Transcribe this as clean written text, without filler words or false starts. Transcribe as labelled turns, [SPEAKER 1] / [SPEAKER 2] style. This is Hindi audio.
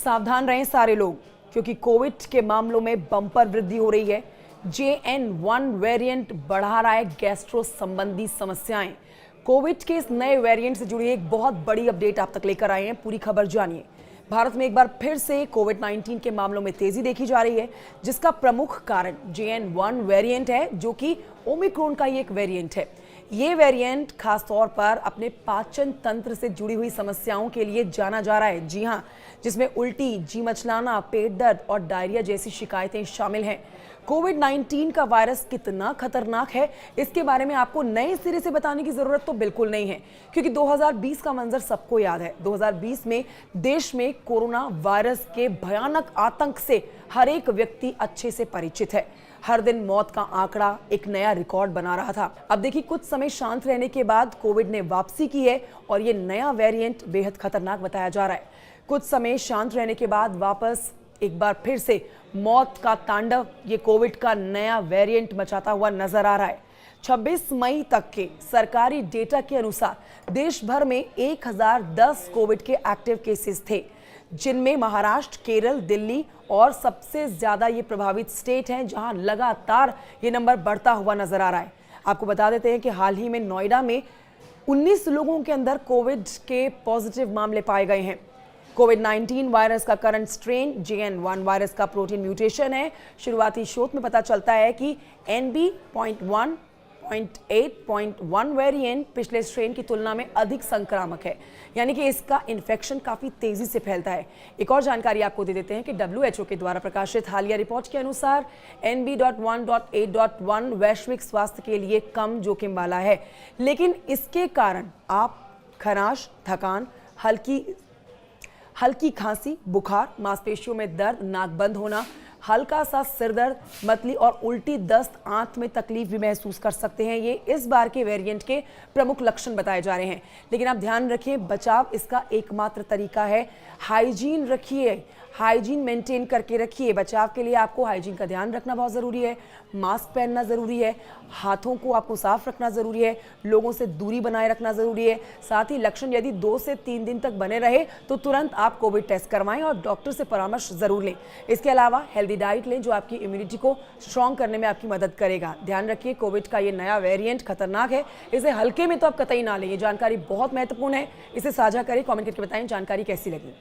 [SPEAKER 1] सावधान रहें सारे लोग, क्योंकि कोविड के मामलों में बम्पर वृद्धि हो रही है। JN.1 वेरिएंट बढ़ा रहा है गैस्ट्रो संबंधी समस्याएं। कोविड के इस नए वेरिएंट से जुड़ी एक बहुत बड़ी अपडेट आप तक लेकर आए हैं, पूरी खबर जानिए। भारत में एक बार फिर से कोविड-19 के मामलों में तेजी देखी जा रही है, जिसका प्रमुख कारण JN.1 वेरिएंट है, जो कि ओमिक्रॉन का ही एक वेरिएंट है। ये वेरिएंट खासतौर पर अपने पाचन तंत्र से जुड़ी हुई समस्याओं के लिए जाना जा रहा है। जी हाँ, जिसमें उल्टी, जी मचलाना, पेट दर्द और डायरिया जैसी शिकायतें शामिल हैं। कोविड-19 का वायरस कितना खतरनाक है, इसके बारे में आपको नए सिरे से बताने की जरूरत तो बिल्कुल नहीं है, क्योंकि 2020 का मंजर सबको याद है। 2020 में देश में कोरोना वायरस के भयानक आतंक से हर एक व्यक्ति अच्छे से परिचित है। हर दिन मौत का आंकड़ा एक नया रिकॉर्ड बना रहा था। अब देखिए, कुछ समय शांत रहने के बाद कोविड ने वापसी की है और ये नया वेरिएंट बेहद खतरनाक बताया जा रहा है। कुछ समय शांत रहने के बाद वापस एक बार फिर से मौत का तांडव ये कोविड का नया वेरिएंट मचाता हुआ नजर आ रहा है। 26 मई तक के सरकारी डेटा के अनुसार देश भर में 1010 कोविड के एक्टिव केसेस थे, जिनमें महाराष्ट्र, केरल, दिल्ली और सबसे ज्यादा ये प्रभावित स्टेट हैं, जहां लगातार ये नंबर बढ़ता हुआ नजर आ रहा है। आपको बता देते हैं कि हाल ही में नोएडा में 19 लोगों के अंदर कोविड के पॉजिटिव मामले पाए गए हैं। कोविड-19 वायरस का करंट स्ट्रेन JN.1 वायरस का प्रोटीन म्यूटेशन है। शुरुआती शोध में पता चलता है कि NB.1.8.1 वेरिएंट पिछले स्ट्रेन की तुलना में अधिक संक्रामक है, यानी कि इसका इन्फेक्शन काफी तेजी से फैलता है। एक और जानकारी आपको दे देते हैं कि WHO के द्वारा प्रकाशित हालिया रिपोर्ट के अनुसार NB.1.8.1 वैश्विक स्वास्थ्य के लिए कम जोखिम वाला है, लेकिन इसके कारण आप खराश, थकान, हल्की खांसी, बुखार, मांसपेशियों में दर्द, नाक बंद होना, हल्का सा सिर दर्द, मतली और उल्टी, दस्त, आंत में तकलीफ भी महसूस कर सकते हैं। ये इस बार के वेरिएंट के प्रमुख लक्षण बताए जा रहे हैं। लेकिन आप ध्यान रखिए, बचाव इसका एकमात्र तरीका है। हाइजीन रखिए, हाइजीन मेंटेन करके रखिए। बचाव के लिए आपको हाइजीन का ध्यान रखना बहुत ज़रूरी है। मास्क पहनना ज़रूरी है, हाथों को आपको साफ रखना ज़रूरी है, लोगों से दूरी बनाए रखना ज़रूरी है। साथ ही लक्षण यदि 2 से 3 दिन तक बने रहे तो तुरंत आप कोविड टेस्ट करवाएं और डॉक्टर से परामर्श ज़रूर लें। इसके अलावा हेल्दी डाइट लें, जो आपकी इम्यूनिटी को स्ट्रॉन्ग करने में आपकी मदद करेगा। ध्यान रखिए, कोविड का ये नया वेरिएंट खतरनाक है, इसे हल्के में तो आप कतई ना लें। ये जानकारी बहुत महत्वपूर्ण है, इसे साझा करें, कॉमेंट करके बताएं जानकारी कैसी लगी।